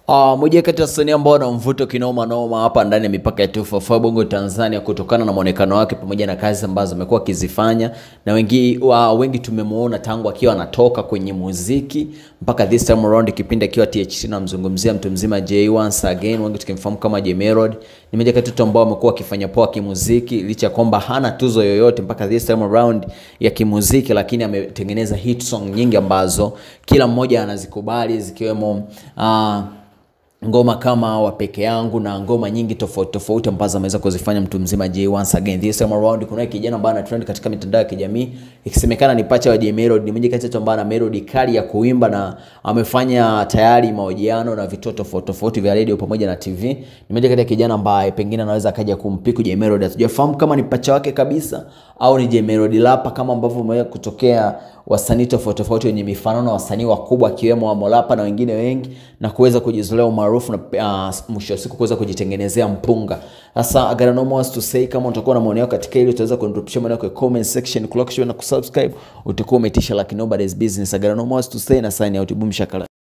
Moja kati ya wasanii ambao wana mvuto kinoma noma hapa ndani ya mipaka ya 255 Bongo Tanzania kutokana na muonekano wake pamoja na kazi ambazo amekuwa akizifanya, na wengi tumemuona tangu akiwa anatoka kwenye muziki mpaka this time around kipindi akiwa THT, na mzungumzia mtu mzima Jay once again, wengi tukimfahamu kama Jay Melody. Ni moja kati ya watu ambao amekuwa akifanya poa kimuziki licha kwamba hana tuzo yoyote mpaka this time around ya kimuziki, lakini ametengeneza hit song nyingi ambazo kila mmoja anazikubali, zikiwemo ngoma kama wa peke yangu na ngoma nyingi tofauti ambazo ameweza kuzifanya mtu mzima Jay once again. This time around kuna kijana ambaye ana trend katika mitandao ya kijamii, ikisemekana ni pacha wa Jay Melody. Ni mmoja kati ya watu ambao ana melody kali ya kuimba na amefanya tayari mahojiano na vituo tofauti vya radio pamoja na TV. Ni mmoja kati ya kijana ambaye pengine anaweza akaja kumpiku Jay Melody. Hatujafahamu kama ni pacha wake kabisa au ni Jay Melody lapa, kama ambavyo umewahi kutokea wasanii tofauti wenye mifanano, wasanii wakubwa akiwemo wa Molapa na wengine wengi, na kuweza kujizolea umaarufu na mwisho wa siku kuweza kujitengenezea mpunga. Sasa I got no more to say. Kama utakuwa na maoni yako katika hili, utaweza kunirushia maoni yako kwa comment section, kulike na kusubscribe. Utakuwa umetisha like nobody's business. I got no more to say na sign out. Boom shakala.